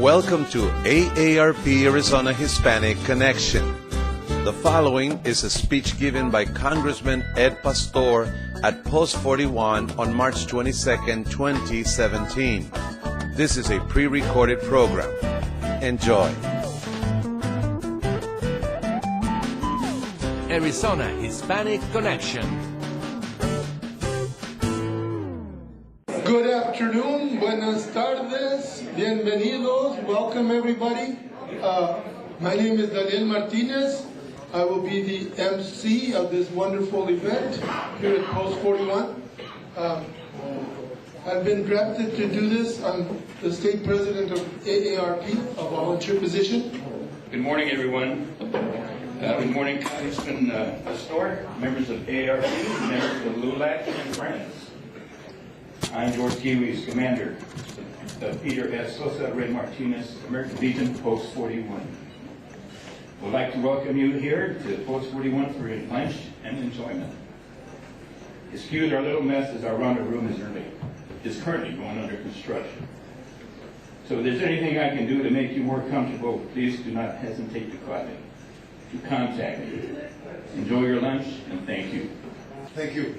Welcome to AARP Arizona Hispanic Connection. The following is a speech given by Congressman Ed Pastor at Post 41 on March 22, 2017. This is a pre-recorded program. Enjoy. Arizona Hispanic Connection. Good afternoon, buenas tardes, bienvenidos, welcome everybody. My name is Daniel Martinez. I will be the MC of this wonderful event here at Post 41. I've been drafted to do this. I'm the state president of AARP, a volunteer position. Good morning, everyone. Good morning, Congressman Pastor, members of AARP, members of LULAC, and friends. I'm George Kiwi's commander, Peter S. Sosa Ray Martinez, American Legion, Post 41. We'd like to welcome you here to Post 41 for your lunch and enjoyment. Excuse our little mess as our Ronda room is currently going under construction. So if there's anything I can do to make you more comfortable, please do not hesitate to contact me. Enjoy your lunch and thank you. Thank you.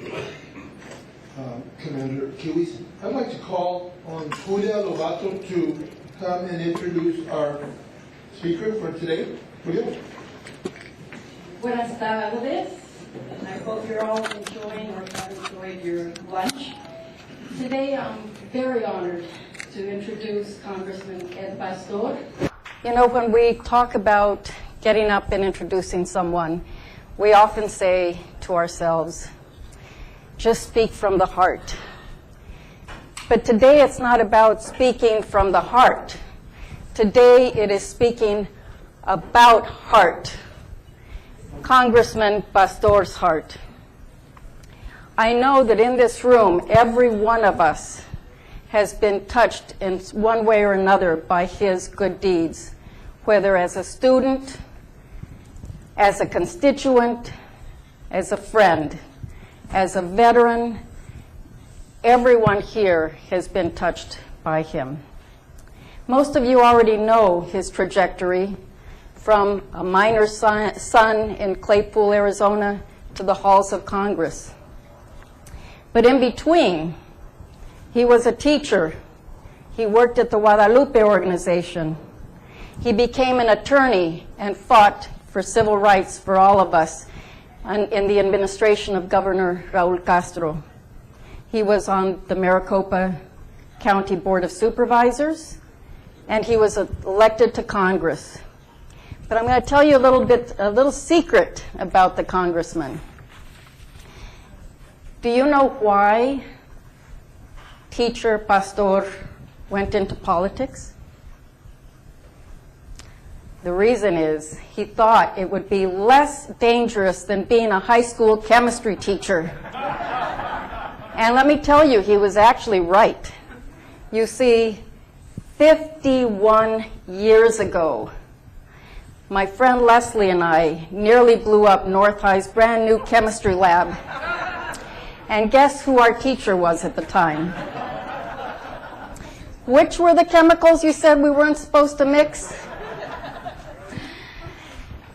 Commander Kiwis. I'd like to call on Julia Lobato to come and introduce our speaker for today. Julia? Buenas tardes. I hope you're all enjoying or have enjoyed your lunch. Today I'm very honored to introduce Congressman Ed Pastor. You know, when we talk about getting up and introducing someone, we often say to ourselves, just speak from the heart. But today it's not about speaking from the heart. Today it is speaking about heart. Congressman Pastor's heart. I know that in this room, every one of us has been touched in one way or another by his good deeds, whether as a student, as a constituent, as a friend. As a veteran, everyone here has been touched by him. Most of you already know his trajectory from a minor son in Claypool, Arizona, to the halls of Congress. But in between, he was a teacher. He worked at the Guadalupe organization. He became an attorney and fought for civil rights for all of us in the administration of Governor Raul Castro. He was on the Maricopa County Board of Supervisors, and he was elected to Congress. But I'm going to tell you a little secret about the congressman. Do you know why Teacher Pastor went into politics? The reason is he thought it would be less dangerous than being a high school chemistry teacher. And let me tell you, he was actually right. You see, 51 years ago, my friend Leslie and I nearly blew up North High's brand new chemistry lab. And guess who our teacher was at the time? Which were the chemicals you said we weren't supposed to mix?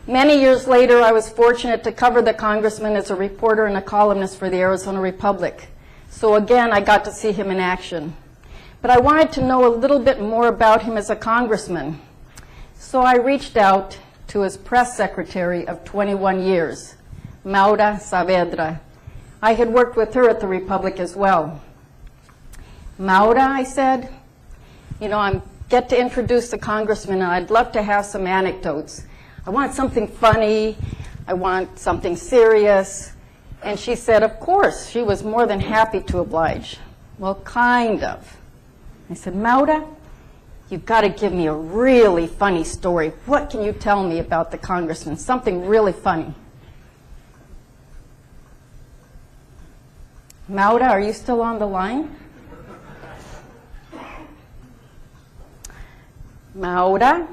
Many years later, I was fortunate to cover the congressman as a reporter and a columnist for the Arizona Republic. So again, I got to see him in action. But I wanted to know a little bit more about him as a congressman. So I reached out to his press secretary of 21 years, Maura Saavedra. I had worked with her at the Republic as well. Maura, I said, you know, I get to introduce the congressman, and I'd love to have some anecdotes. I want something funny, I want something serious. And she said, of course, she was more than happy to oblige. Well, kind of. I said, Maura, you've got to give me a really funny story. What can you tell me about the congressman? Something really funny. Maura, are you still on the line? Maura,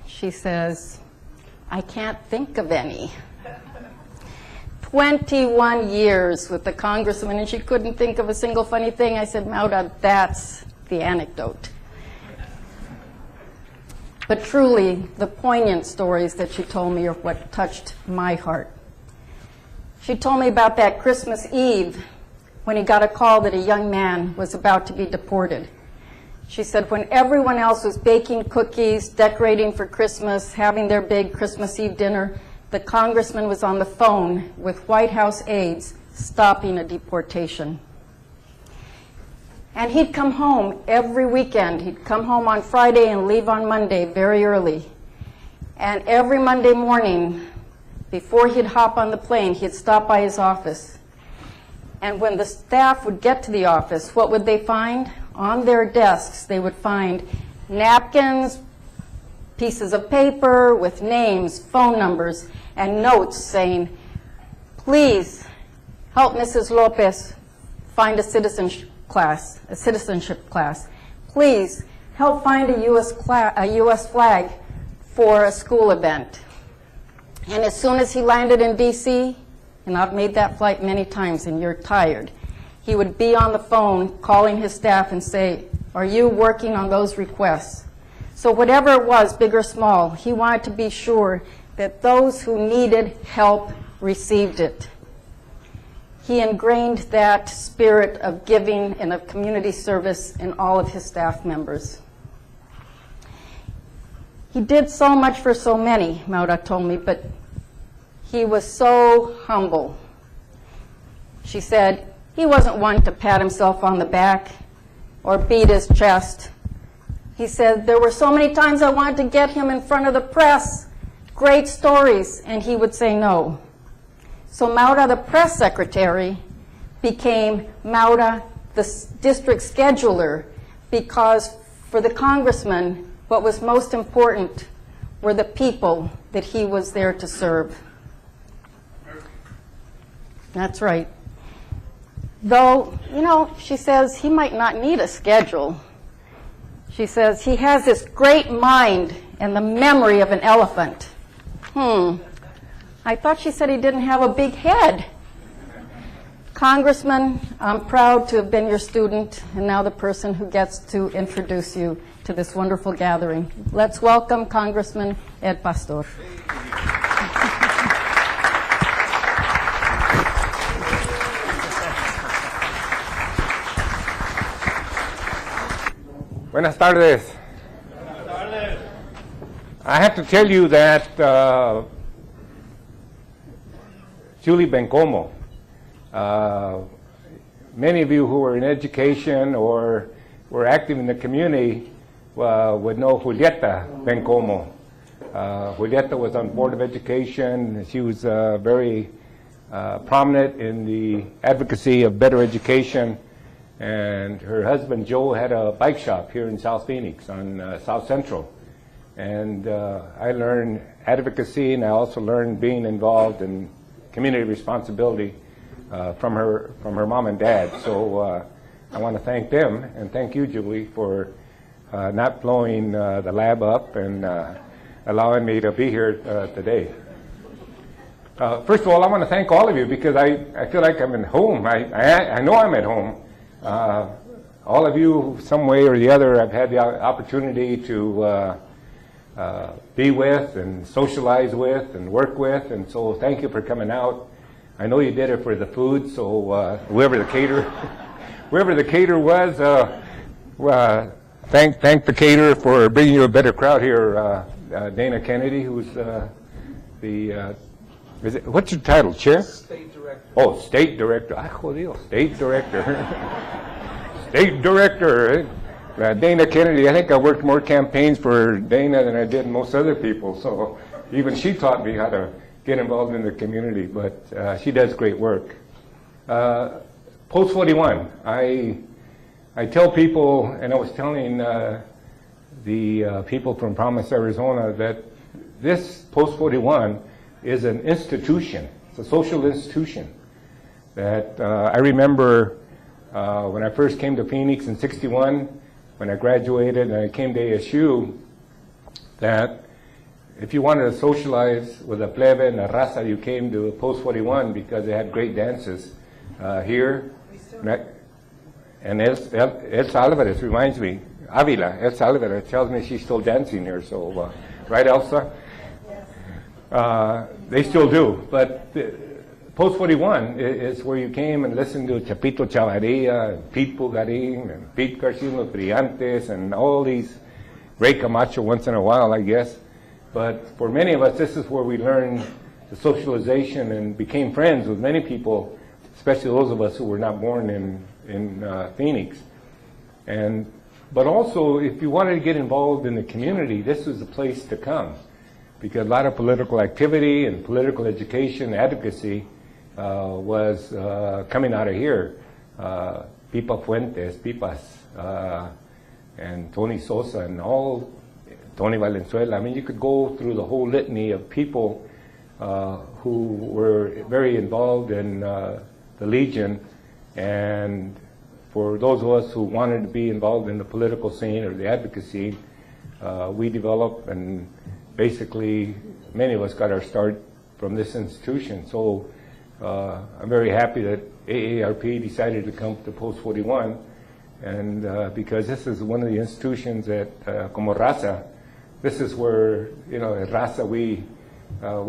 she says, I can't think of any. 21 years with the congressman, and she couldn't think of a single funny thing. I said, Maura, that's the anecdote. But truly, the poignant stories that she told me are what touched my heart. She told me about that Christmas Eve when he got a call that a young man was about to be deported. She said when everyone else was baking cookies, decorating for Christmas, having their big Christmas Eve dinner, the congressman was on the phone with White House aides stopping a deportation. And he'd come home every weekend. He'd come home on Friday and leave on Monday very early. And every Monday morning, before he'd hop on the plane, he'd stop by his office. And when the staff would get to the office, what would they find? On their desks, they would find napkins, pieces of paper with names, phone numbers, and notes saying, please help Mrs. Lopez find a citizenship class. Please help find a U.S. flag for a school event. And as soon as he landed in D.C., and I've made that flight many times and you're tired, he would be on the phone calling his staff and say, are you working on those requests? So whatever it was, big or small, he wanted to be sure that those who needed help received it. He ingrained that spirit of giving and of community service in all of his staff members. He did so much for so many, Maura told me, but he was so humble. She said he wasn't one to pat himself on the back or beat his chest. He said, there were so many times I wanted to get him in front of the press, great stories, and he would say no. So Maura, the press secretary, became Maura, the district scheduler, because for the congressman, what was most important were the people that he was there to serve. That's right. Though, you know, she says he might not need a schedule. She says he has this great mind and the memory of an elephant. I thought she said he didn't have a big head. Congressman, I'm proud to have been your student and now the person who gets to introduce you to this wonderful gathering. Let's welcome Congressman Ed Pastor. Buenas tardes. I have to tell you that Julie Bencomo, many of you who are in education or were active in the community would know Julieta Bencomo. Julieta was on Board of Education. She was very prominent in the advocacy of better education. And her husband, Joe, had a bike shop here in South Phoenix on South Central. And I learned advocacy, and I also learned being involved in community responsibility from her mom and dad. So I want to thank them, and thank you, Julie, for not blowing the lab up and allowing me to be here today. First of all, I want to thank all of you because I feel like I'm at home. I know I'm at home. All of you, some way or the other, I've had the opportunity to be with and socialize with and work with, and so thank you for coming out. I know you did it for the food, so whoever the caterer was, thank the caterer for bringing you a better crowd here. Dana Kennedy, who's what's your title, Chair? State Director. Oh, State Director. Ay, jodido, State Director. State Director. Dana Kennedy, I think I worked more campaigns for Dana than I did most other people, so even she taught me how to get involved in the community, but she does great work. Post 41, I tell people, and I was telling the people from Promise, Arizona, that this Post 41 is an institution. It's a social institution that I remember when I first came to Phoenix in '61, when I graduated and I came to ASU, that if you wanted to socialize with a plebe and a raza, you came to Post 41 because they had great dances here. And Ed Alvarez reminds me, Avila, Elsa Avila, tells me she's still dancing here. So, right, Elsa? They still do. But Post 41 is where you came and listened to Chapito Chavarria, and Pete Pugarin, and Pete Garcia Los Brillantes, and all these, Ray Camacho once in a while, I guess. But for many of us, this is where we learned the socialization and became friends with many people, especially those of us who were not born in Phoenix. But also, if you wanted to get involved in the community, this was the place to come, because a lot of political activity and political education, advocacy was coming out of here. Pipa Fuentes, Pipas, and Tony Sosa, and all, Tony Valenzuela. I mean, you could go through the whole litany of people who were very involved in the Legion, and for those of us who wanted to be involved in the political scene or the advocacy, we developed, and basically many of us got our start from this institution. So I'm very happy that AARP decided to come to Post 41, and because this is one of the institutions that, como Raza, this is where, Raza, we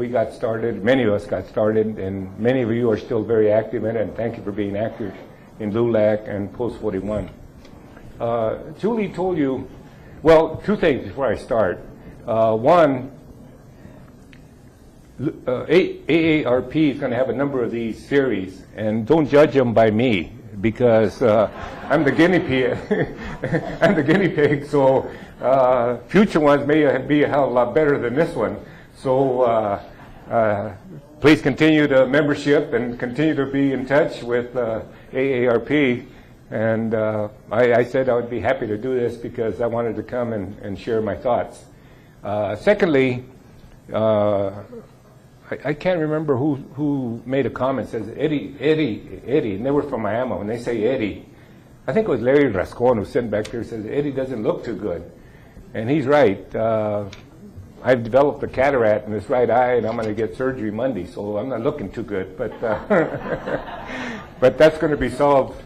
got started, many of us got started, and many of you are still very active in it, and thank you for being active in LULAC and Post 41. Julie told you, well, two things before I start. One, AARP is going to have a number of these series, and don't judge them by me, because I'm the guinea pig. I'm the guinea pig, so future ones may be a hell of a lot better than this one. So please continue the membership and continue to be in touch with AARP. And I said I would be happy to do this because I wanted to come and share my thoughts. Secondly, I can't remember who made a comment, says Eddie, and they were from Miami. When they say Eddie, I think it was Larry Rascon who sent back there, says Eddie doesn't look too good. And he's right. I've developed a cataract in this right eye, and I'm going to get surgery Monday, so I'm not looking too good. But but that's going to be solved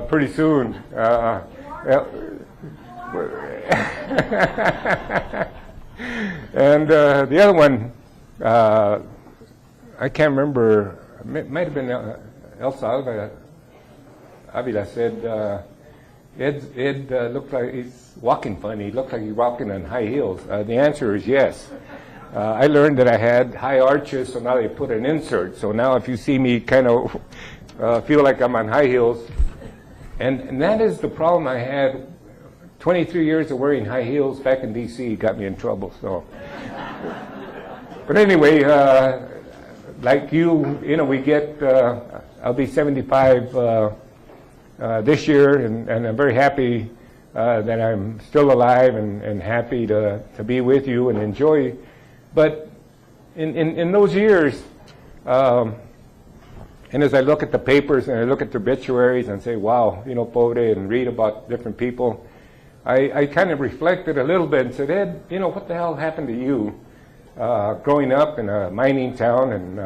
pretty soon. And the other one, I can't remember. It might have been Elsa Avila said. Ed looked like he's walking funny. He looked like he's walking on high heels. The answer is yes. I learned that I had high arches, so now they put an insert. So now if you see me kind of feel like I'm on high heels, and that is the problem I had. 23 years of wearing high heels back in D.C. got me in trouble. So, but anyway, like you, we get. I'll be 75. This year, and I'm very happy that I'm still alive and happy to be with you and enjoy. But in those years, and as I look at the papers and I look at the obituaries and say, wow, pobre, and read about different people, I kind of reflected a little bit and said, Ed, what the hell happened to you growing up in a mining town in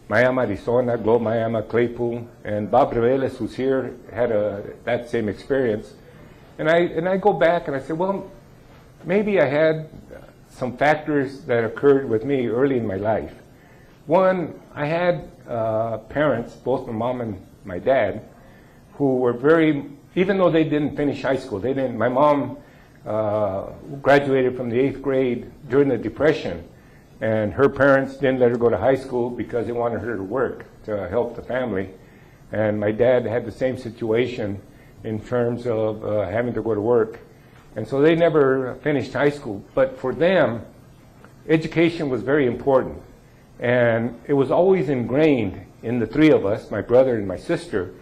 Miami, Arizona, Globe, Miami, Claypool, and Bob Reveles, who's here, had that same experience. And I go back and I say, well, maybe I had some factors that occurred with me early in my life. One, I had parents, both my mom and my dad, who were very, even though they didn't finish high school, my mom graduated from the 8th grade during the Depression. And her parents didn't let her go to high school because they wanted her to work to help the family. And my dad had the same situation in terms of having to go to work. And so they never finished high school. But for them, education was very important. And it was always ingrained in the three of us, my brother and my sister,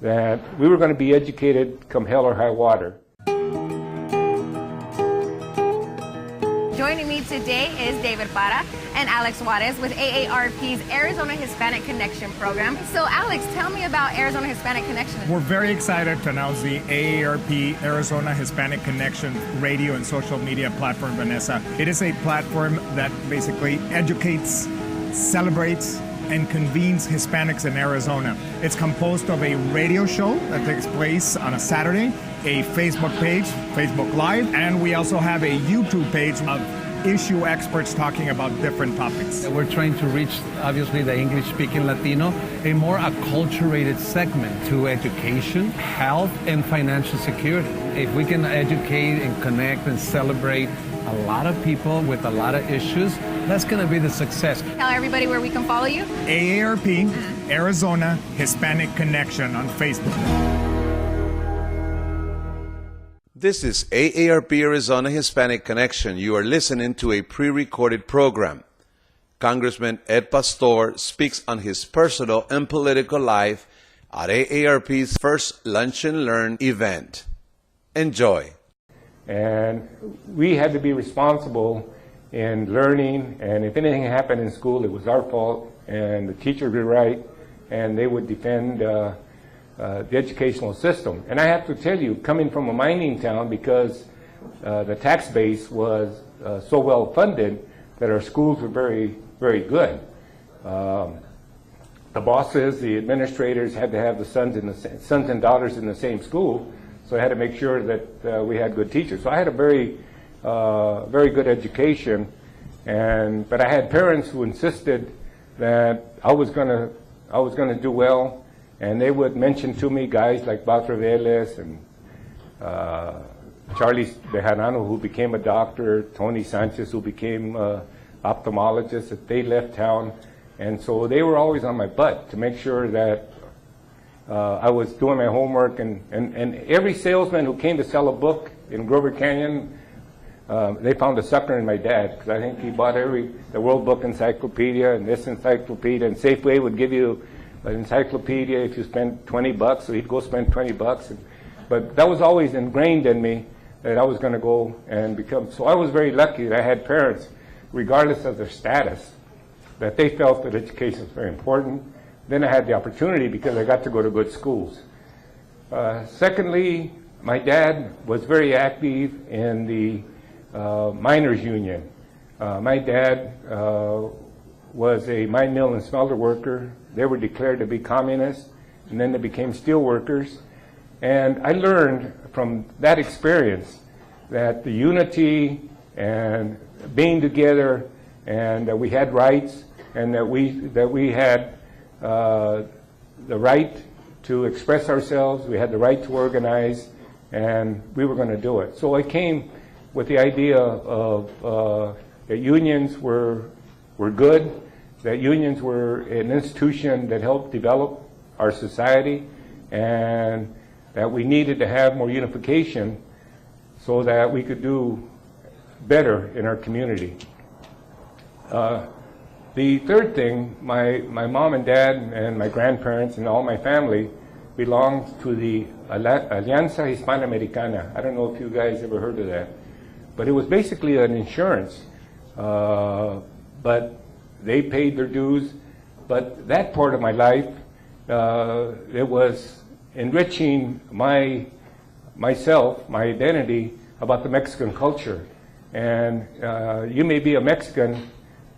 that we were going to be educated come hell or high water. Joining me today is David Parra and Alex Juarez with AARP's Arizona Hispanic Connection program. So Alex, tell me about Arizona Hispanic Connection. We're very excited to announce the AARP Arizona Hispanic Connection radio and social media platform, Vanessa. It is a platform that basically educates, celebrates, and convenes Hispanics in Arizona. It's composed of a radio show that takes place on a Saturday, a Facebook page, Facebook Live, and we also have a YouTube page of issue experts talking about different topics. We're trying to reach, obviously, the English-speaking Latino, a more acculturated segment to education, health, and financial security. If we can educate and connect and celebrate a lot of people with a lot of issues, that's going to be the success. Tell everybody where we can follow you. AARP, Arizona Hispanic Connection on Facebook. This is AARP Arizona Hispanic Connection. You are listening to a pre-recorded program. Congressman Ed Pastor speaks on his personal and political life at AARP's first Lunch and Learn event. Enjoy. And we had to be responsible in learning, and if anything happened in school, it was our fault, and the teachers were right, and they would defend the educational system. And I have to tell you, coming from a mining town, because the tax base was so well funded that our schools were very, very good. The bosses, the administrators had to have the sons and daughters in the same school, so I had to make sure that we had good teachers. So I had a very, very good education, but I had parents who insisted that I was going to do well. And they would mention to me guys like Batra Velez and Charlie Bejarano, who became a doctor, Tony Sanchez, who became an ophthalmologist, that they left town. And so they were always on my butt to make sure that I was doing my homework. And every salesman who came to sell a book in Grover Canyon, they found a sucker in my dad, because I think he bought the World Book Encyclopedia and this encyclopedia, and Safeway would give you an encyclopedia if you spent $20, so he'd go spend $20. But that was always ingrained in me that I was going to go and become. So I was very lucky that I had parents, regardless of their status, that they felt that education was very important. Then I had the opportunity because I got to go to good schools. Secondly, my dad was very active in the miners' union. My dad was a mine mill and smelter worker. They were declared to be communists, and then they became steel workers. And I learned from that experience that the unity and being together, and that we had rights, and that we had the right to express ourselves, we had the right to organize, and we were going to do it. So I came with the idea of that unions were good, that unions were an institution that helped develop our society, and that we needed to have more unification so that we could do better in our community. The third thing, my mom and dad and my grandparents and all my family belonged to the Alianza Hispanoamericana. I don't know if you guys ever heard of that, but it was basically an insurance, but they paid their dues. But that part of my life, it was enriching myself, my identity about the Mexican culture. And you may be a Mexican,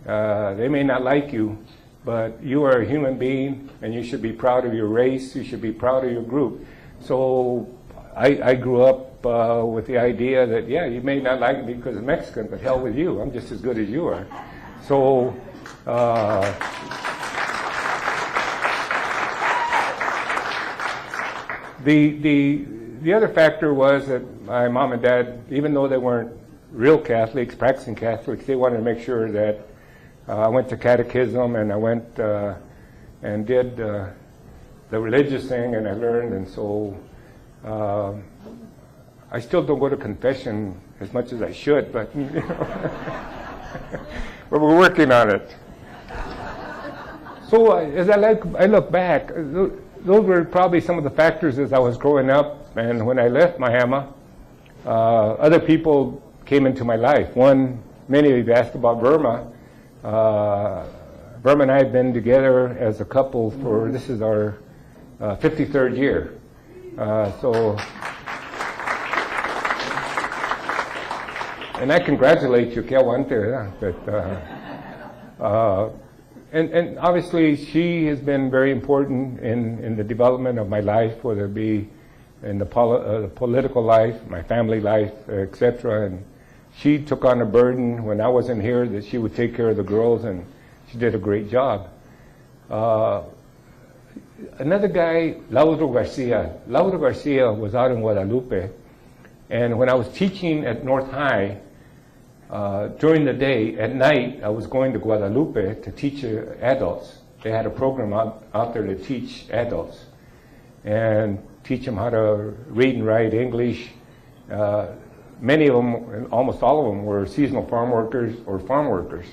they may not like you, but you are a human being, and you should be proud of your race, you should be proud of your group. So I grew up with the idea that, yeah, you may not like me because I'm Mexican, but hell with you, I'm just as good as you are. So the other factor was that my mom and dad, even though they weren't real Catholics, practicing Catholics, they wanted to make sure that I went to catechism, and I went and did the religious thing, and I learned, and so I still don't go to confession as much as I should, but you know, but we're working on it. So as I look back, those were probably some of the factors as I was growing up, and when I left Miami, other people came into my life. Many of you asked about Verma. Verma and I have been together as a couple for, this is our 53rd year. And I congratulate you, que aguante, but and obviously she has been very important in the development of my life, whether it be in the political life, my family life, etc. And she took on a burden when I wasn't here that she would take care of the girls, and she did a great job. Another guy, Lauro Garcia. Lauro Garcia was out in Guadalupe, and when I was teaching at North High, during the day, at night, I was going to Guadalupe to teach adults. They had a program out there to teach adults and teach them how to read and write English. Many of them, almost all of them, were seasonal farm workers or farm workers.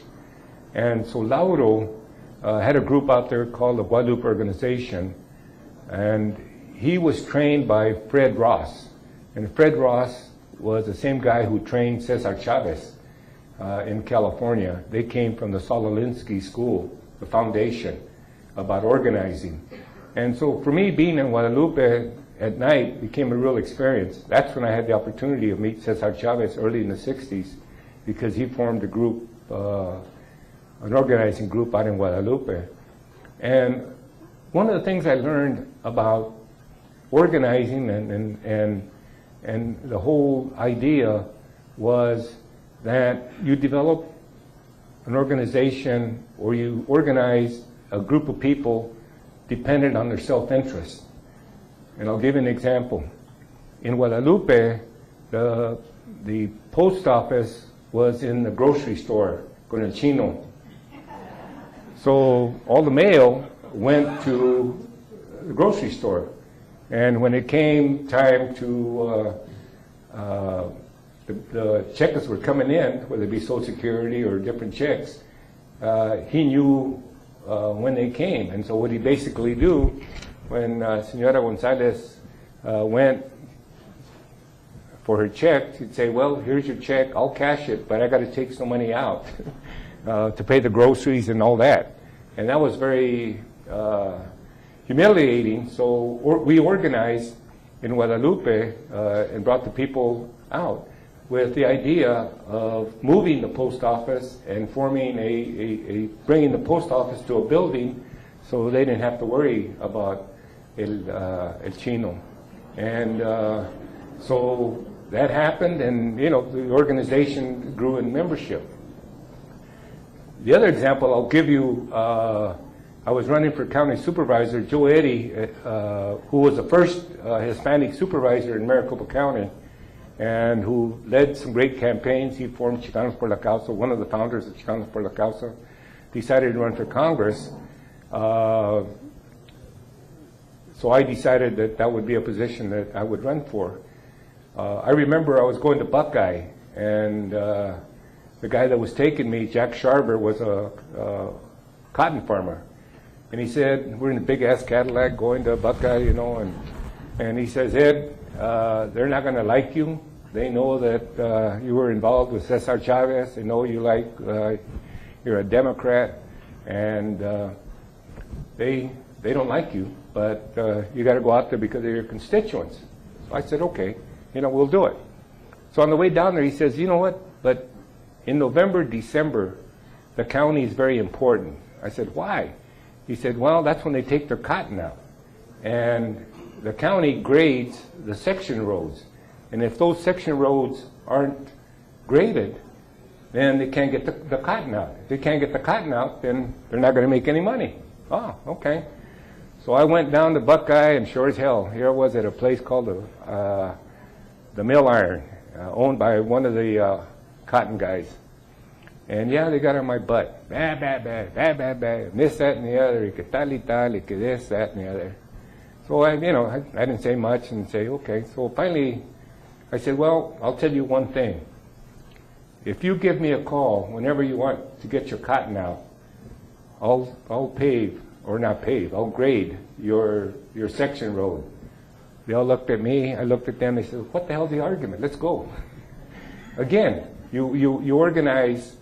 And so Lauro had a group out there called the Guadalupe Organization, and he was trained by Fred Ross. And Fred Ross was the same guy who trained Cesar Chavez in California. They came from the Sololinsky School, the foundation, about organizing. And so for me, being in Guadalupe at night became a real experience. That's when I had the opportunity to meet Cesar Chavez early in the 60s, because he formed a group, an organizing group out in Guadalupe. And one of the things I learned about organizing and the whole idea was that you develop an organization, or you organize a group of people dependent on their self-interest. And I'll give you an example. In Guadalupe, the post office was in the grocery store, con el chino. So all the mail went to the grocery store. And when it came time to, the checks were coming in, whether it be Social Security or different checks, he knew when they came. And so what he basically do, when Senora Gonzalez went for her check, he'd say, well, here's your check, I'll cash it, but I got to take some money out to pay the groceries and all that. And that was very humiliating. So we organized in Guadalupe and brought the people out with the idea of moving the post office and forming bringing the post office to a building so they didn't have to worry about El Chino. And so that happened, and the organization grew in membership. The other example I'll give you, I was running for county supervisor. Joe Eddy, who was the first Hispanic supervisor in Maricopa County, and who led some great campaigns. He formed Chicanos por la Causa, one of the founders of Chicanos por la Causa, decided to run for Congress. So I decided that would be a position that I would run for. I remember I was going to Buckeye, and the guy that was taking me, Jack Sharber, was a cotton farmer. And he said, we're in a big-ass Cadillac going to Buckeye, and he says, Ed, they're not going to like you. They know that you were involved with Cesar Chavez. They know you're a Democrat, and they don't like you, but you got to go out there because of your constituents. So I said, okay, we'll do it. So on the way down there, he says, you know what, but in November, December, the county is very important. I said, why? He said, well, that's when they take their cotton out. And the county grades the section roads. And if those section roads aren't graded, then they can't get the cotton out. If they can't get the cotton out, then they're not going to make any money. Oh, okay. So I went down to Buckeye, and sure as hell, here I was at a place called the Mill Iron, owned by one of the cotton guys. And yeah, they got on my butt. Bad, this, that, and the other. Que tal y tal, y que this, that, and the other. So I didn't say much and say, okay. So finally, I said, well, I'll tell you one thing. If you give me a call whenever you want to get your cotton out, I'll pave, or not pave, I'll grade your section road. They all looked at me, I looked at them, they said, what the hell's the argument? Let's go. Again, you organize,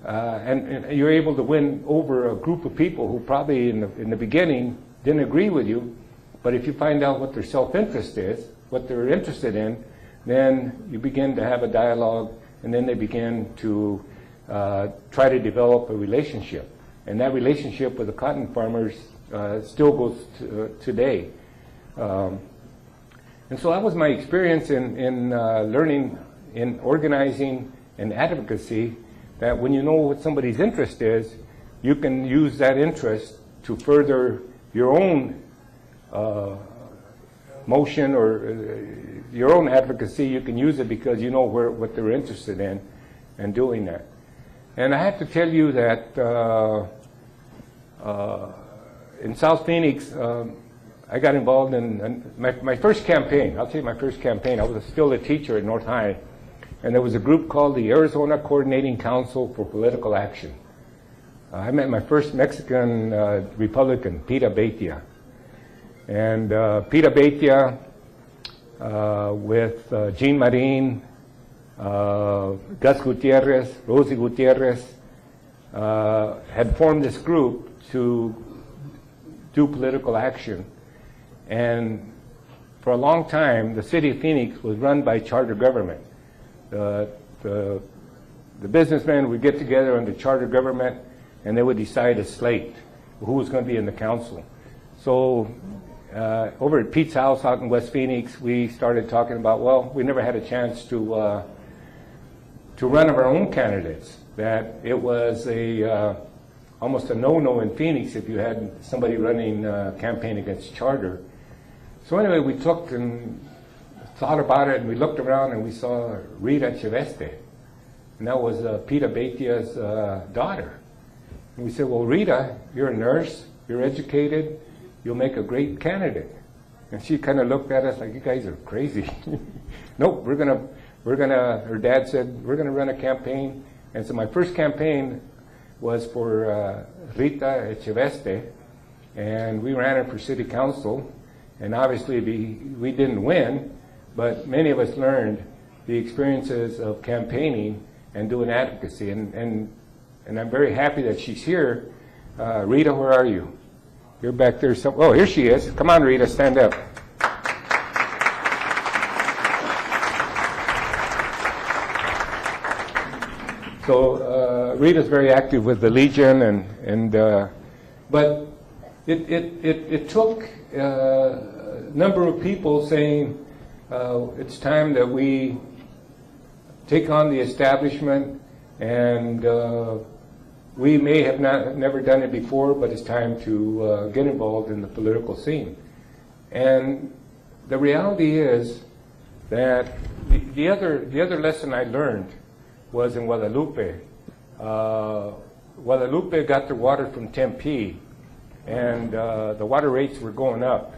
and you're able to win over a group of people who probably in the beginning didn't agree with you, but if you find out what their self-interest is, what they're interested in, then you begin to have a dialogue, and then they begin to try to develop a relationship. And that relationship with the cotton farmers still goes today. And And so that was my experience in learning, in organizing and advocacy, that when you know what somebody's interest is, you can use that interest to further your own motion or your own advocacy. You can use it because you know what they're interested in and doing that. And I have to tell you that in South Phoenix, I got involved in my first campaign. I'll tell you my first campaign. I was still a teacher at North High, and there was a group called the Arizona Coordinating Council for Political Action. I met my first Mexican Republican, Pita Beitia. And Pita Beitia with Jean Marin, Gus Gutierrez, Rosie Gutierrez, had formed this group to do political action. And for a long time, the city of Phoenix was run by charter government. The businessmen would get together under charter government, and they would decide a slate, who was going to be in the council. So over at Pete's house out in West Phoenix, we started talking about, well, we never had a chance to run our own candidates. That it was almost a no-no in Phoenix if you had somebody running a campaign against charter. So anyway, we took and thought about it, and we looked around and we saw Rita Cheveste, and that was Pita Beitia's daughter. And we said, well, Rita, you're a nurse, you're educated, you'll make a great candidate. And she kind of looked at us like, you guys are crazy. Nope, we're gonna, her dad said, we're gonna run a campaign. And so my first campaign was for Rita Echeveste, and we ran it for city council. And obviously we didn't win, but many of us learned the experiences of campaigning and doing advocacy. And I'm very happy that she's here. Rita, where are you? You're back there. Oh, here she is. Come on, Rita, stand up. So Rita's very active with the Legion, but it took a number of people saying it's time that we take on the establishment, and we may have never done it before, but it's time to get involved in the political scene. And the reality is that the other lesson I learned was in Guadalupe. Guadalupe got their water from Tempe, and the water rates were going up.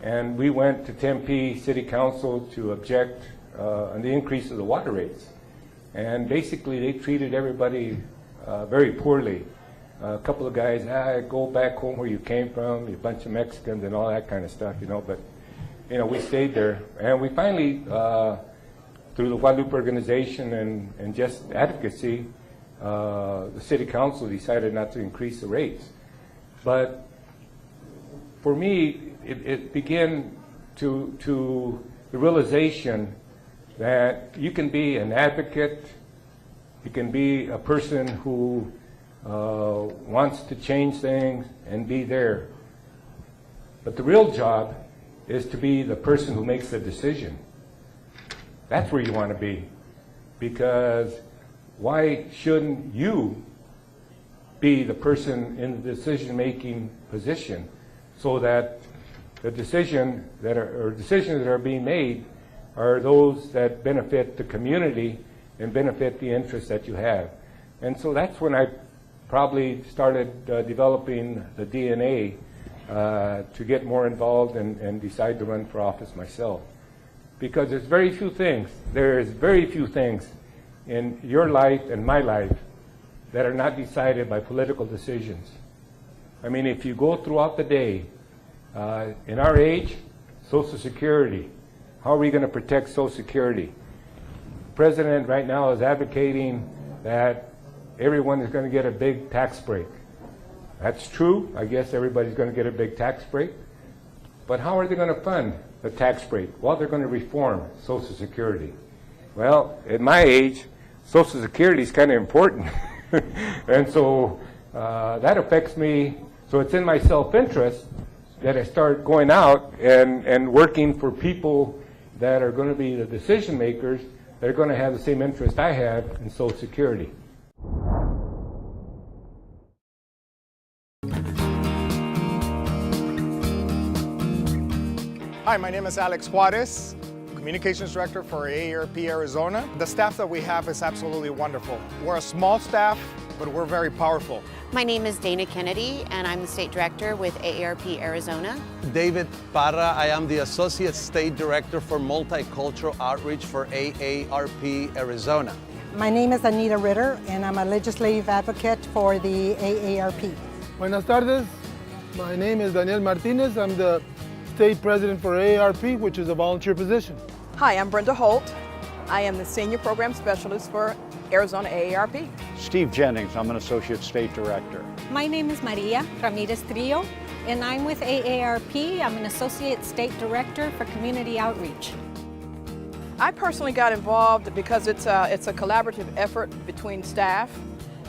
And we went to Tempe City Council to object on the increase of the water rates. And basically they treated everybody very poorly. A couple of guys, go back home where you came from, you bunch of Mexicans and all that kind of stuff, but we stayed there. And we finally, through the Guadalupe organization and just advocacy, the city council decided not to increase the rates. But for me, it began to the realization that you can be an advocate, you can be a person who wants to change things and be there. But the real job is to be the person who makes the decision. That's where you want to be. Because why shouldn't you be the person in the decision-making position so that the decisions that are being made are those that benefit the community and benefit the interests that you have. And so that's when I probably started developing the DNA to get more involved and decide to run for office myself. Because there's very few things in your life and my life that are not decided by political decisions. I mean, if you go throughout the day, in our age, Social Security, how are we going to protect Social Security? The president right now is advocating that everyone is going to get a big tax break. That's true. I guess everybody's going to get a big tax break. But how are they going to fund the tax break? Well, they're going to reform Social Security. Well, at my age, Social Security is kind of important. And so that affects me. So it's in my self-interest that I start going out and working for people that are going to be the decision makers that are going to have the same interest I have in Social Security. Hi, my name is Alex Juarez, Communications Director for AARP Arizona. The staff that we have is absolutely wonderful. We're a small staff, but we're very powerful. My name is Dana Kennedy, and I'm the State Director with AARP Arizona. David Parra, I am the Associate State Director for Multicultural Outreach for AARP Arizona. My name is Anita Ritter, and I'm a legislative advocate for the AARP. Buenas tardes. My name is Daniel Martinez. I'm the State President for AARP, which is a volunteer position. Hi, I'm Brenda Holt. I am the Senior Program Specialist for Arizona AARP. Steve Jennings, I'm an Associate State Director. My name is Maria Ramirez Trillo, and I'm with AARP. I'm an Associate State Director for Community Outreach. I personally got involved because it's a collaborative effort between staff,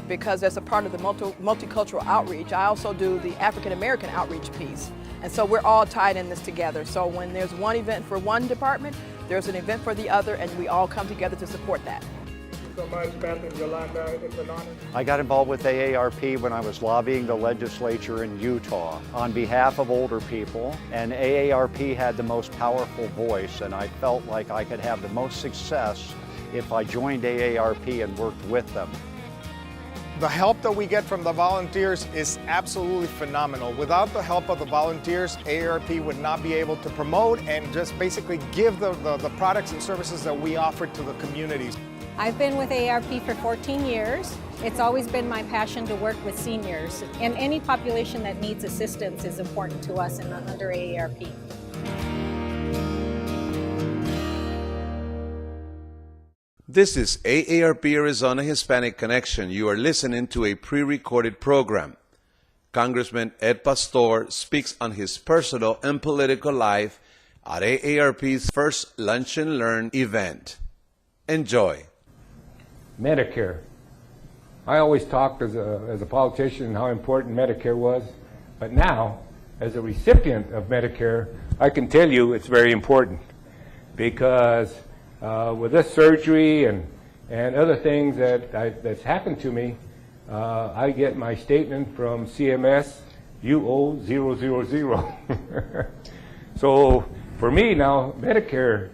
because as a part of the multicultural outreach, I also do the African American outreach piece. And so we're all tied in this together. So when there's one event for one department, there's an event for the other, and we all come together to support that. So much, Beth and Yolanda. It's an honor. I got involved with AARP when I was lobbying the legislature in Utah on behalf of older people, and AARP had the most powerful voice, and I felt like I could have the most success if I joined AARP and worked with them. The help that we get from the volunteers is absolutely phenomenal. Without the help of the volunteers, AARP would not be able to promote and just basically give the products and services that we offer to the communities. I've been with AARP for 14 years. It's always been my passion to work with seniors, and any population that needs assistance is important to us under AARP. This is AARP Arizona Hispanic Connection. You are listening to a pre-recorded program. Congressman Ed Pastor speaks on his personal and political life at AARP's first Lunch and Learn event. Enjoy. Medicare. I always talked as a politician how important Medicare was, but now, as a recipient of Medicare, I can tell you it's very important, because with this surgery and other things that's happened to me, I get my statement from CMS, you owe 000. So for me now, Medicare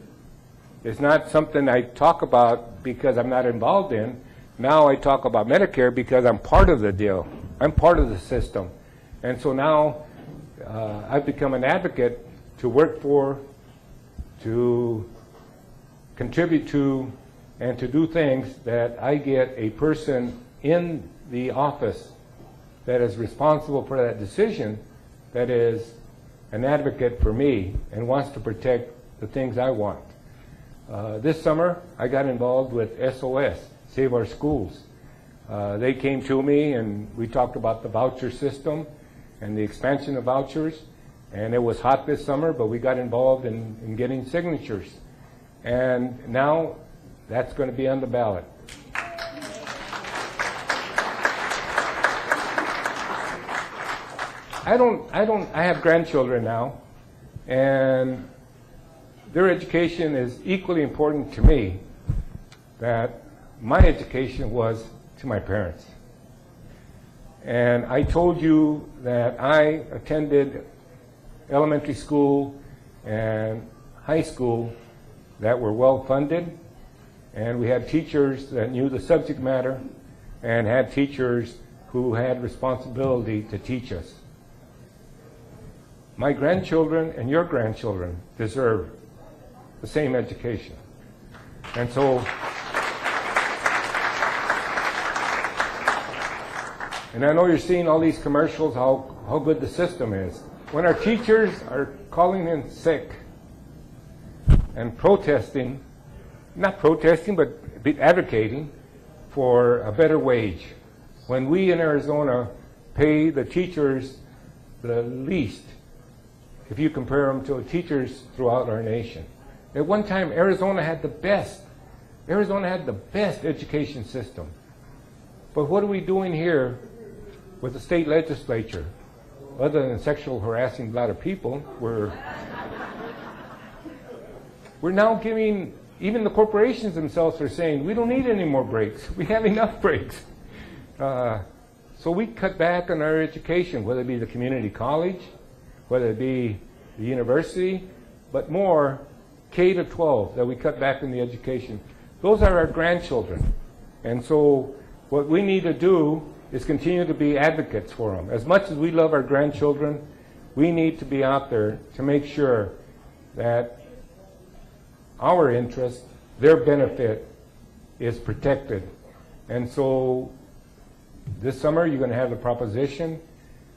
is not something I talk about because I'm not involved in. Now I talk about Medicare because I'm part of the deal. I'm part of the system. And so now I've become an advocate to work for, to contribute to, and to do things that I get a person in the office that is responsible for that decision, that is an advocate for me and wants to protect the things I want. This summer, I got involved with SOS, Save Our Schools. They came to me and we talked about the voucher system and the expansion of vouchers. And it was hot this summer, but we got involved in getting signatures. And now that's going to be on the ballot. I have grandchildren now, and their education is equally important to me that my education was to my parents. And I told you that I attended elementary school and high school that were well funded, and we had teachers that knew the subject matter and had teachers who had responsibility to teach us. My grandchildren and your grandchildren deserve the same education. And so, and I know you're seeing all these commercials, how good the system is. When our teachers are calling in sick and protesting, not protesting, but advocating for a better wage, when we in Arizona pay the teachers the least, if you compare them to teachers throughout our nation. At one time, Arizona had the best education system. But what are we doing here with the state legislature? other than sexual harassing a lot of people, we're now giving, even the corporations themselves are saying, we don't need any more breaks. We have enough breaks. So we cut back on our education, whether it be the community college, whether it be the university, but more K to 12, that we cut back in the education. Those are our grandchildren. And so what we need to do is continue to be advocates for them. As much as we love our grandchildren, we need to be out there to make sure that our interest, their benefit, is protected. And so this summer you're going to have the proposition,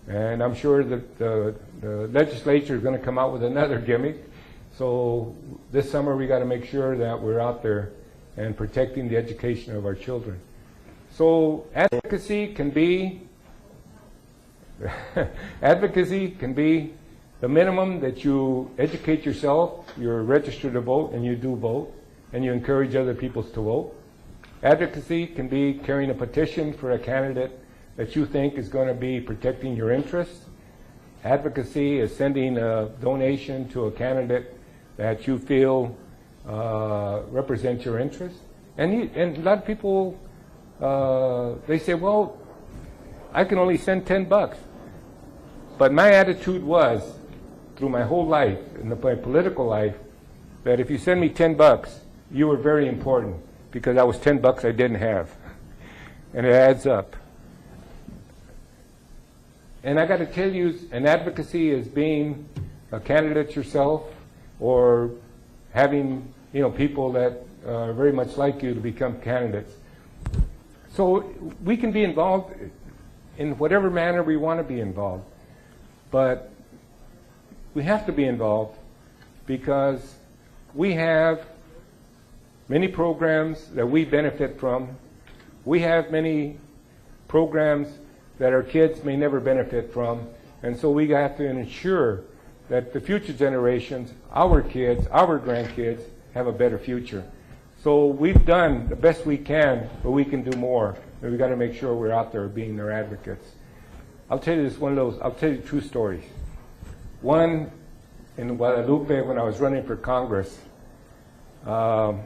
and I'm sure that the legislature is going to come out with another gimmick. So this summer we got to make sure that we're out there and protecting the education of our children. So advocacy can be the minimum that you educate yourself, you're registered to vote, and you do vote, and you encourage other people to vote. Advocacy can be carrying a petition for a candidate that you think is going to be protecting your interests. Advocacy is sending a donation to a candidate that you feel represents your interests. And a lot of people, they say, well, I can only send $10. But my attitude was, through my whole life, in my political life, that if you send me $10, you were very important, because that was $10 I didn't have. And it adds up. And I got to tell you, an advocacy is being a candidate yourself, or having people that are very much like you to become candidates. So we can be involved in whatever manner we want to be involved. But we have to be involved because we have many programs that we benefit from. We have many programs that our kids may never benefit from. And so we have to ensure that the future generations, our kids, our grandkids, have a better future. So we've done the best we can, but we can do more. And we've got to make sure we're out there being their advocates. I'll tell you I'll tell you two stories. One, in Guadalupe, when I was running for Congress, Socorro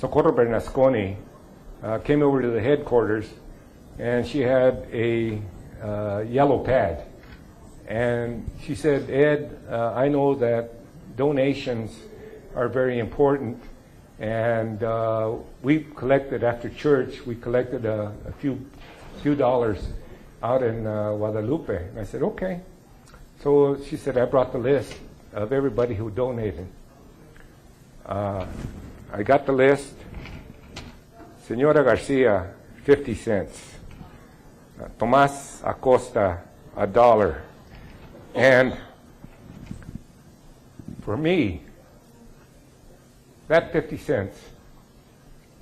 Bernasconi came over to the headquarters, and she had a yellow pad. And she said, Ed, I know that donations are very important, and we collected, after church, we collected a few dollars out in Guadalupe. And I said, okay. So she said, I brought the list of everybody who donated. I got the list. Senora Garcia, 50 cents. Tomas Acosta, $1. And for me, that 50 cents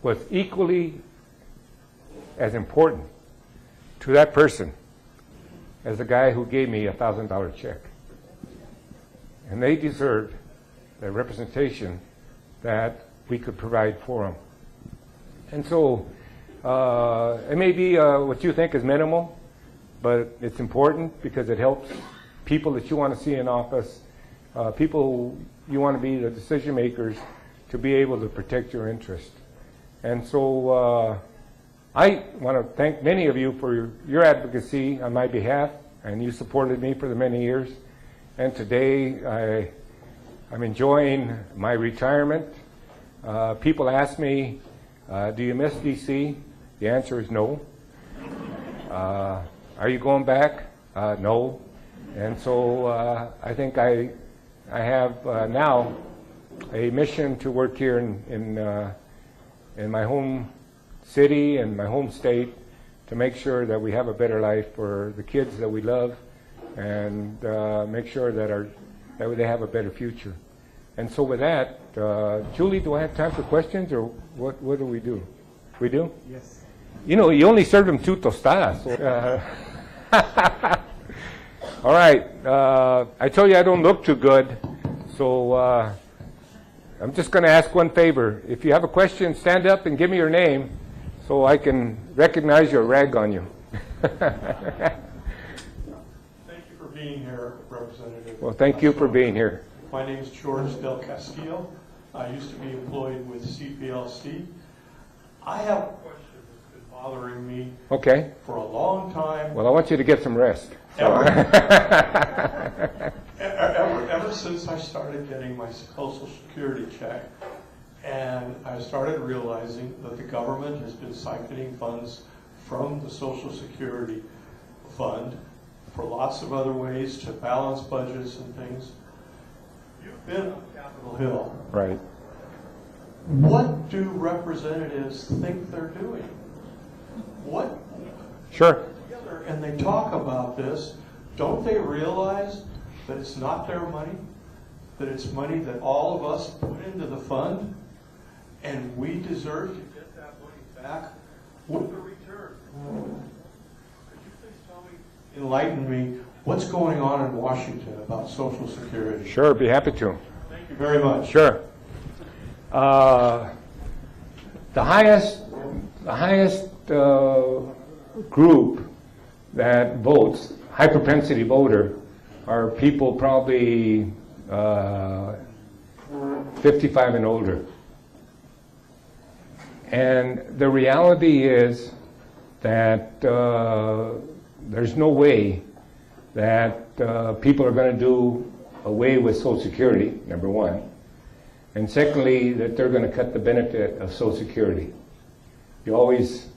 was equally as important to that person as the guy who gave me a $1,000 check. And they deserved the representation that we could provide for them. And so it may be what you think is minimal, but it's important because it helps people that you want to see in office, people you want to be the decision makers, to be able to protect your interest. And so I want to thank many of you for your advocacy on my behalf, and you supported me for the many years. And today I'm enjoying my retirement. People ask me, do you miss DC? The answer is no. Are you going back? No. And so I think I have now a mission to work here in my home city and my home state to make sure that we have a better life for the kids that we love, and make sure that they have a better future. And so with that, Julie, do I have time for questions, or what do we do? We do? Yes. You know, you only served them 2 tostadas. All right. I told you I don't look too good, so I'm just going to ask one favor. If you have a question, stand up and give me your name so I can recognize your rag on you. Thank you for being here, Representative. Well, thank you for being here. My name is George Del Castillo. I used to be employed with CPLC. I have a question that's been bothering me Okay. for a long time. Well, I want you to get some rest. Ever since I started getting my Social Security check, and I started realizing that the government has been siphoning funds from the Social Security fund for lots of other ways to balance budgets and things. You've been on Capitol Hill. Right. What do representatives think they're doing? What? Sure. And they talk about this. Don't they realize that it's not their money? That it's money that all of us put into the fund? And we deserve to get that money back with a return. Could you please tell me, enlighten me, what's going on in Washington about Social Security? Sure, be happy to. Thank you very much. Sure. The highest group that votes, high propensity voter, are people probably 55 and older. And the reality is that there's no way that people are going to do away with Social Security, number one. And secondly, that they're going to cut the benefit of Social Security. You always,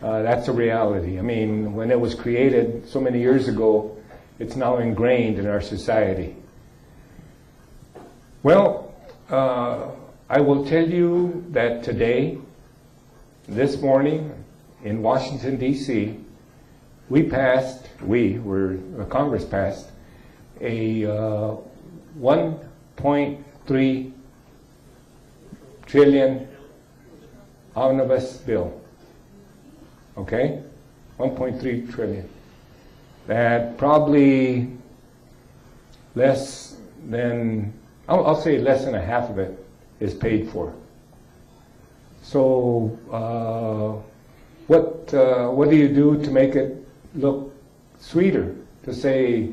that's a reality. I mean, when it was created so many years ago, it's now ingrained in our society. Well, I will tell you that today, this morning, in Washington, D.C., Congress passed a 1.3 trillion omnibus bill. Okay? 1.3 trillion. That probably less than, I'll say less than a half of it is paid for. So what do you do to make it look sweeter? To say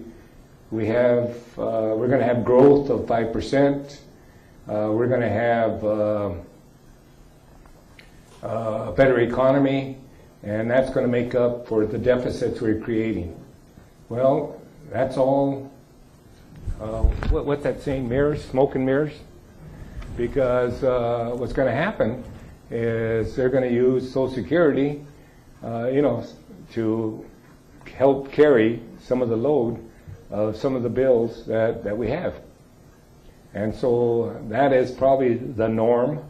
we're going to have growth of 5%. We're going to have a better economy, and that's going to make up for the deficits we're creating. Well, that's all, what's that saying, mirrors, smoke and mirrors? Because what's going to happen is they're going to use Social Security, to help carry some of the load of some of the bills that we have. And so that is probably the norm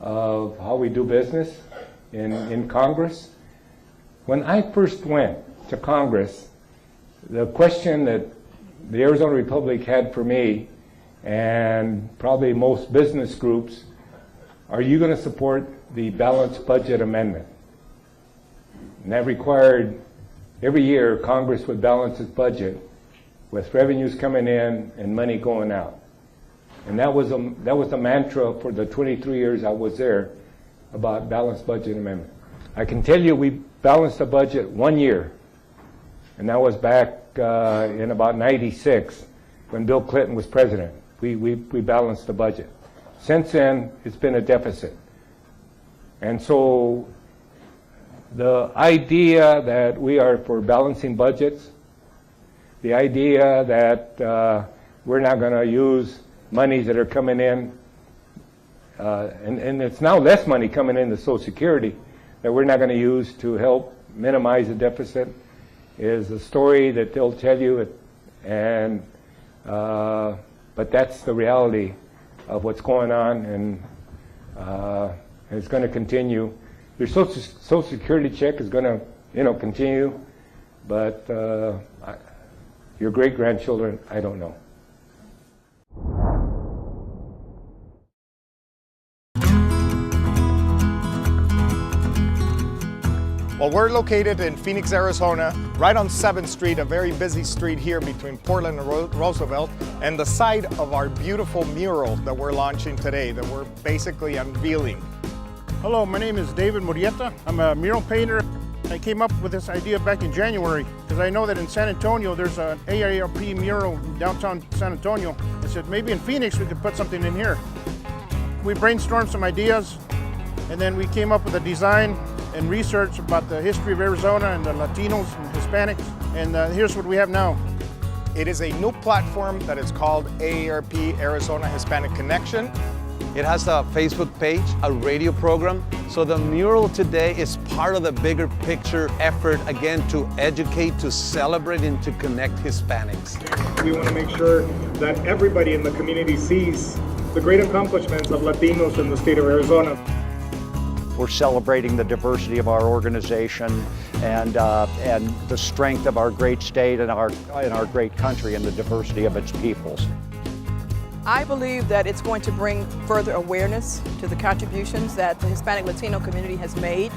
of how we do business in Congress. When I first went to Congress, the question that the Arizona Republic had for me, and probably most business groups, are you going to support the balanced budget amendment? And that required every year Congress would balance its budget with revenues coming in and money going out. And that was the mantra for the 23 years I was there about balanced budget amendment. I can tell you we balanced the budget 1 year, and that was back in about '96 when Bill Clinton was president. We balanced the budget. Since then, it's been a deficit. And so the idea that we are for balancing budgets, the idea that we're not going to use monies that are coming in, and it's now less money coming into Social Security that we're not going to use to help minimize the deficit, is a story that they'll tell you, but that's the reality of what's going on, and it's going to continue. Your Social Security check is going to, continue, but your great-grandchildren, I don't know. Well, we're located in Phoenix, Arizona, right on 7th Street, a very busy street here between Portland and Roosevelt, and the site of our beautiful mural that we're launching today, that we're basically unveiling. Hello, my name is David Murrieta. I'm a mural painter, I came up with this idea back in January because I know that in San Antonio there's an AARP mural in downtown San Antonio. I said maybe in Phoenix we could put something in here. We brainstormed some ideas and then we came up with a design and research about the history of Arizona and the Latinos and Hispanics, and here's what we have now. It is a new platform that is called AARP Arizona Hispanic Connection. It has a Facebook page, a radio program. So the mural today is part of the bigger picture effort, again, to educate, to celebrate, and to connect Hispanics. We want to make sure that everybody in the community sees the great accomplishments of Latinos in the state of Arizona. We're celebrating the diversity of our organization and the strength of our great state and our great country and the diversity of its peoples. I believe that it's going to bring further awareness to the contributions that the Hispanic Latino community has made.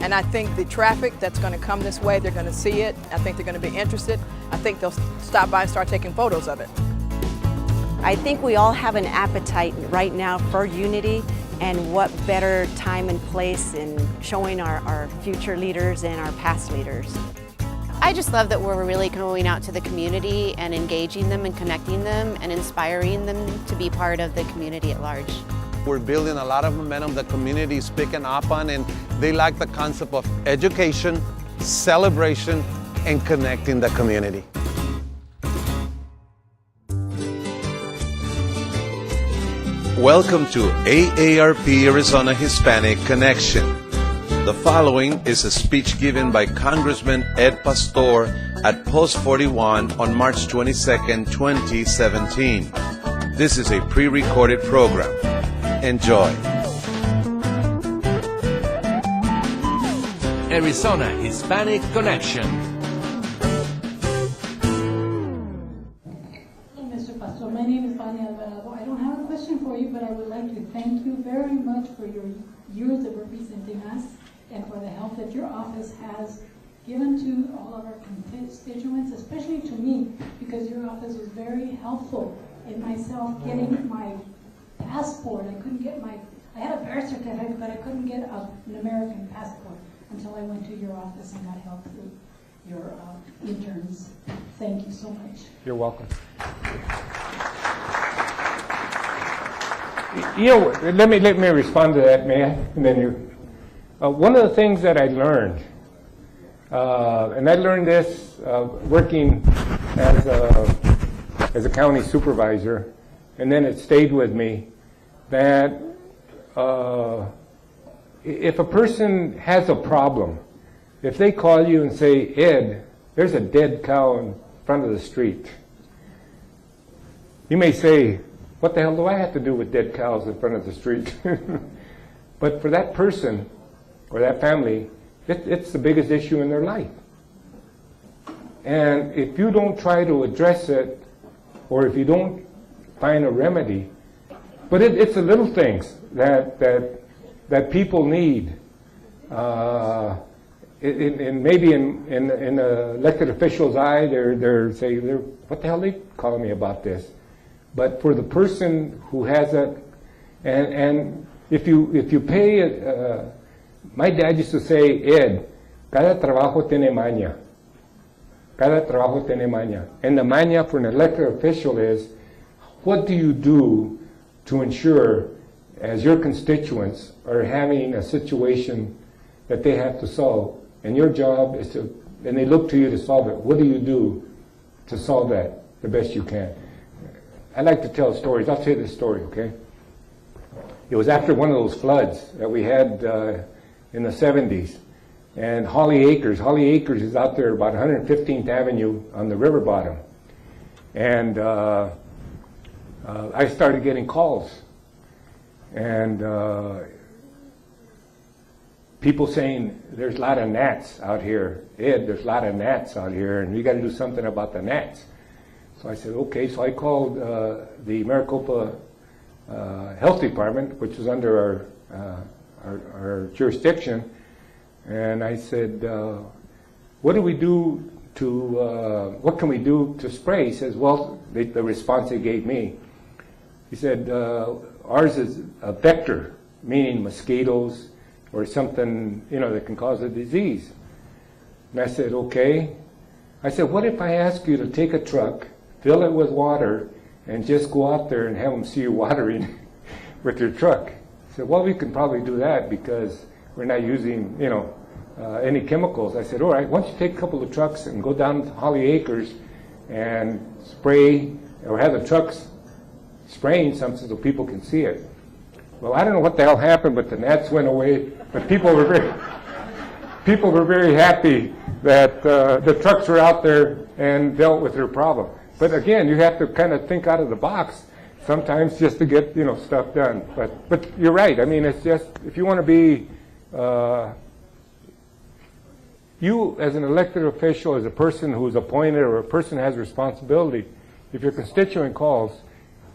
And I think the traffic that's going to come this way, they're going to see it. I think they're going to be interested. I think they'll stop by and start taking photos of it. I think we all have an appetite right now for unity, and what better time and place in showing our future leaders and our past leaders. I just love that we're really going out to the community and engaging them and connecting them and inspiring them to be part of the community at large. We're building a lot of momentum the community is picking up on, and they like the concept of education, celebration, and connecting the community. Welcome to AARP Arizona Hispanic Connection. The following is a speech given by Congressman Ed Pastor at Post 41 on March 22, 2017. This is a pre-recorded program. Enjoy. Arizona Hispanic Connection. Hello, Mr. Pastor. My name is Vania Alvarado. I don't have a question for you, but I would like to thank you very much for your years of representing us and for the help that your office has given to all of our constituents, especially to me, because your office was very helpful in myself getting my passport. I had a birth certificate, but I couldn't get an American passport until I went to your office and got help through your interns. Thank you so much. You're welcome. You know, let me respond to that, may I? And then you. One of the things that I learned, and I learned this working as a county supervisor, and then it stayed with me, that if a person has a problem, if they call you and say, Ed, there's a dead cow in front of the street, you may say, what the hell do I have to do with dead cows in front of the street? But for that person or that family, it's the biggest issue in their life. And if you don't try to address it, or if you don't find a remedy, but it's the little things that people need. Maybe in the elected official's eye, they're saying, what the hell are they calling me about this? But for the person who has that, and if you pay, my dad used to say, Ed, cada trabajo tiene maña. Cada trabajo tiene maña. And the maña for an elected official is, what do you do to ensure, as your constituents are having a situation that they have to solve, and your job is to, and they look to you to solve it, what do you do to solve that the best you can? I like to tell stories. I'll tell you this story, okay? It was after one of those floods that we had in the 70s. And Holly Acres is out there about 115th Avenue on the river bottom. And I started getting calls. And people saying, there's a lot of gnats out here. Ed, there's a lot of gnats out here, and we got to do something about the gnats. So I said, okay. So I called the Maricopa Health Department, which is under our jurisdiction, and I said, what can we do to spray? He says, well, the response they gave me, he said, ours is a vector, meaning mosquitoes or something, that can cause a disease. And I said, okay. I said, what if I ask you to take a truck, fill it with water, and just go out there and have them see you watering with your truck? I said, well, we can probably do that because we're not using, any chemicals. I said, all right, why don't you take a couple of trucks and go down to Holly Acres and spray, or have the trucks spraying something so people can see it. Well, I don't know what the hell happened, but the gnats went away. But people were very happy that the trucks were out there and dealt with their problem. But again, you have to kind of think out of the box sometimes just to get stuff done. But you're right. I mean, it's just if you want to be you as an elected official, as a person who's appointed or a person who has responsibility, if your constituent calls,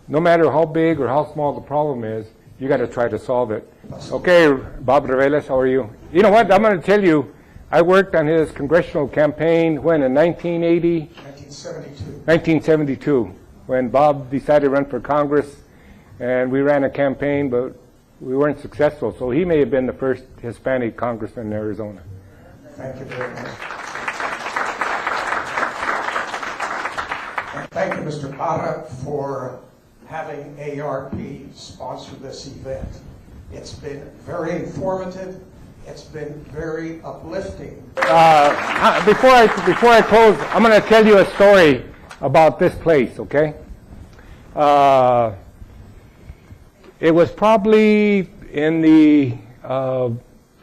no matter how big or how small the problem is, you got to try to solve it. Okay, Bob Reveles, how are you? You know what? I'm going to tell you, I worked on his congressional campaign when in 1980? 1972. 1972, when Bob decided to run for Congress, and we ran a campaign, but we weren't successful. So he may have been the first Hispanic congressman in Arizona. Thank you very much. Thank you, Mr. Parra, for having AARP sponsor this event. It's been very informative. It's been very uplifting. Before I close, I'm going to tell you a story about this place, okay? It was probably in the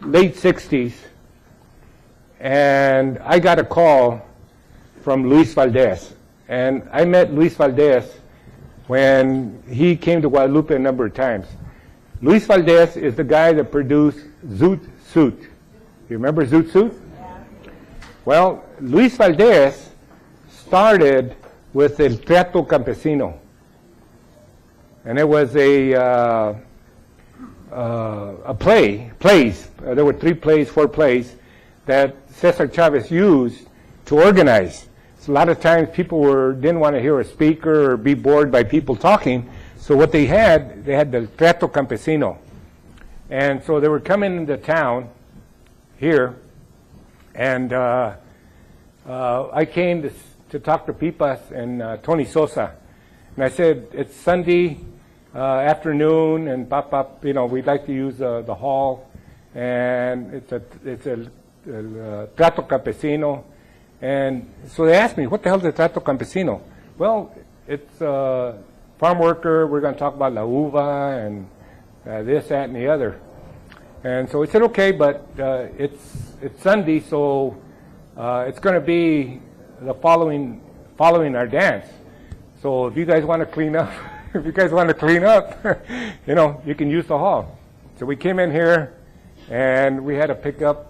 late 60s, and I got a call from Luis Valdez. And I met Luis Valdez when he came to Guadalupe a number of times. Luis Valdez is the guy that produced Zoot Suit. You remember Zoot Suit? Yeah. Well, Luis Valdez started with El Teatro Campesino. And it was a plays. There were 4 plays that Cesar Chavez used to organize. So a lot of times people didn't want to hear a speaker or be bored by people talking. So what they had the Teatro Campesino. And so they were coming into town here, and I came to talk to Pipas and Tony Sosa. And I said, it's Sunday afternoon, and Papa, we'd like to use the hall, and it's a Teatro Campesino. And so they asked me, what the hell is a Teatro Campesino? Well, it's a farm worker. We're going to talk about La Uva and this, that, and the other. And so we said, okay, but it's Sunday, so it's going to be the following our dance. So if you guys want to clean up, you can use the hall. So we came in here, and we had to pick up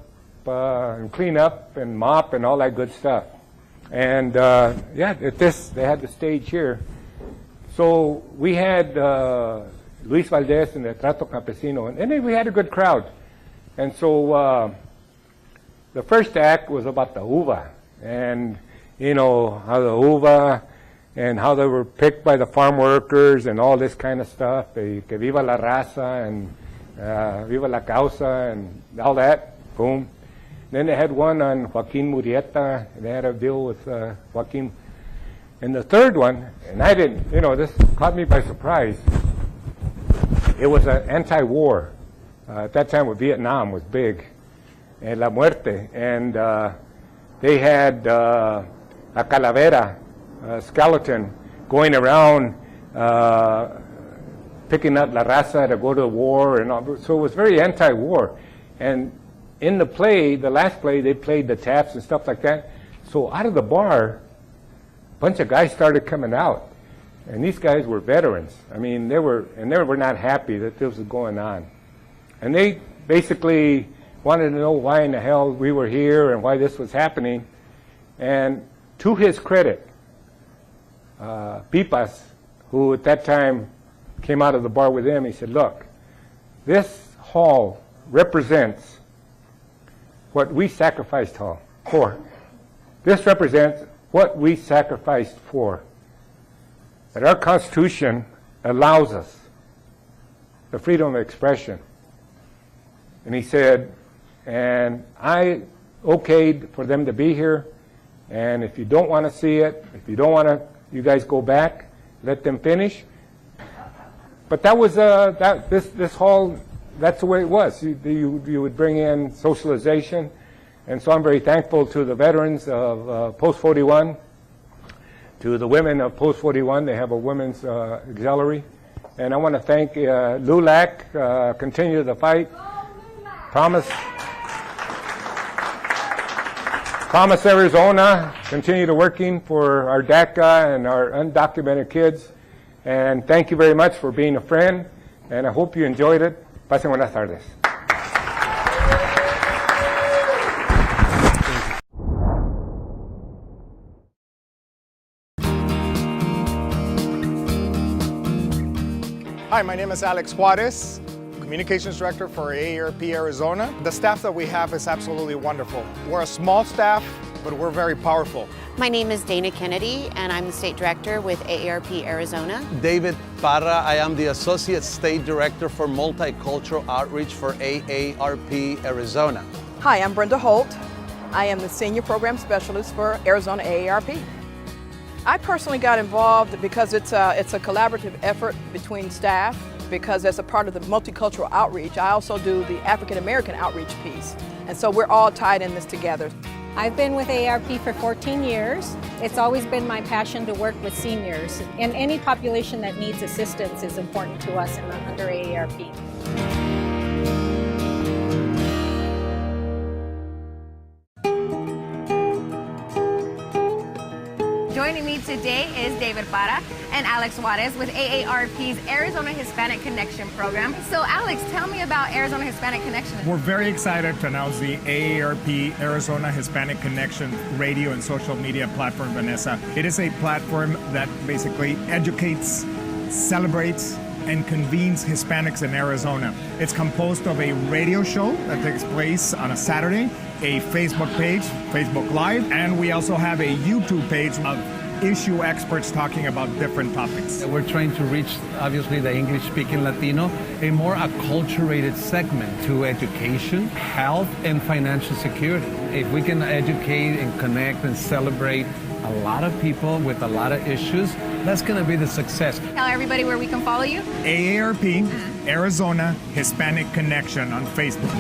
and clean up and mop and all that good stuff. And they had the stage here. So we had Luis Valdez and the Teatro Campesino, and then we had a good crowd. And so the first act was about the uva, and how the uva and how they were picked by the farm workers and all this kind of stuff. Que viva la raza and viva la causa and all that. Boom. Then they had one on Joaquin Murrieta. They had a deal with Joaquin. And the third one, and I didn't, this caught me by surprise. It was an anti-war. At that time, Vietnam was big, and La Muerte. And they had a calavera, a skeleton, going around picking up La Raza to go to war and all. So it was very anti-war. And in the play, the last play, they played the taps and stuff like that. So out of the bar, a bunch of guys started coming out. And these guys were veterans. I mean, they were not happy that this was going on. And they basically wanted to know why in the hell we were here and why this was happening. And to his credit, Pipas, who at that time came out of the bar with him, he said, look, this hall represents what we sacrificed for. This represents what we sacrificed for. That our Constitution allows us the freedom of expression. And he said, and I okayed for them to be here. And if you don't want to see it, if you don't want to, you guys go back, let them finish. But that was this hall. That's the way it was. You would bring in socialization, and so I'm very thankful to the veterans of Post 41, to the women of Post 41. They have a women's auxiliary, and I want to thank LULAC. Continue the fight. Promise Arizona. Continue to working for our DACA and our undocumented kids. And thank you very much for being a friend, and I hope you enjoyed it. Pasen buenas tardes. Hi, my name is Alex Juarez, Communications Director for AARP Arizona. The staff that we have is absolutely wonderful. We're a small staff, but we're very powerful. My name is Dana Kennedy, and I'm the State Director with AARP Arizona. David Parra, I am the Associate State Director for Multicultural Outreach for AARP Arizona. Hi, I'm Brenda Holt. I am the Senior Program Specialist for Arizona AARP. I personally got involved because it's a collaborative effort between staff, because as a part of the multicultural outreach, I also do the African American outreach piece. And so we're all tied in this together. I've been with AARP for 14 years. It's always been my passion to work with seniors, and any population that needs assistance is important to us under AARP. Joining me today is David Parra and Alex Juarez with AARP's Arizona Hispanic Connection program. So Alex, tell me about Arizona Hispanic Connection. We're very excited to announce the AARP Arizona Hispanic Connection radio and social media platform, Vanessa. It is a platform that basically educates, celebrates, and convenes Hispanics in Arizona. It's composed of a radio show that takes place on a Saturday, a Facebook page, Facebook Live, and we also have a YouTube page of issue experts talking about different topics. We're trying to reach, obviously, the English-speaking Latino, a more acculturated segment to education, health, and financial security. If we can educate and connect and celebrate a lot of people with a lot of issues, that's going to be the success. Tell everybody where we can follow you. AARP, Arizona Hispanic Connection on Facebook.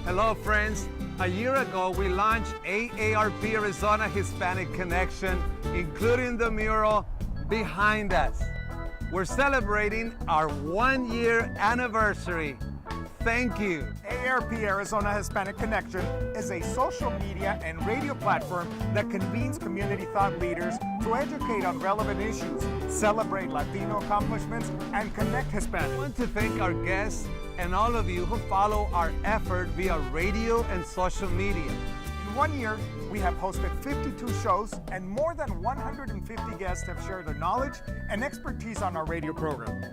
Hello, friends. A year ago, we launched AARP Arizona Hispanic Connection, including the mural behind us. We're celebrating our 1-year anniversary. Thank you. AARP Arizona Hispanic Connection is a social media and radio platform that convenes community thought leaders to educate on relevant issues, celebrate Latino accomplishments, and connect Hispanics. I want to thank our guests and all of you who follow our effort via radio and social media. In 1 year, we have hosted 52 shows, and more than 150 guests have shared their knowledge and expertise on our radio program.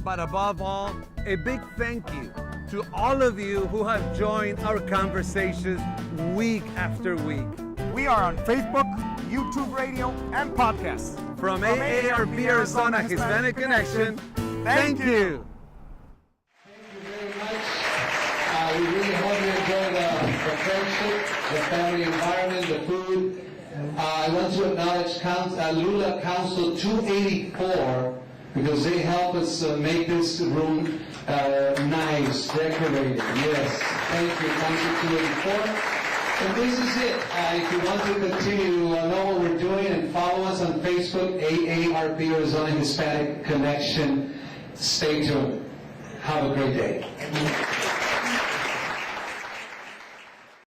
But above all, a big thank you to all of you who have joined our conversations week after week. We are on Facebook, YouTube radio, and podcasts. From AARP Arizona Hispanic Connection, thank you. We really hope you enjoy the friendship, the family environment, the food. I want to acknowledge Lula Council 284 because they help us make this room nice, decorated. Yes, thank you, Council 284. And this is it. If you want to continue to know what we're doing and follow us on Facebook, AARP Arizona Hispanic Connection, stay tuned. Have a great day.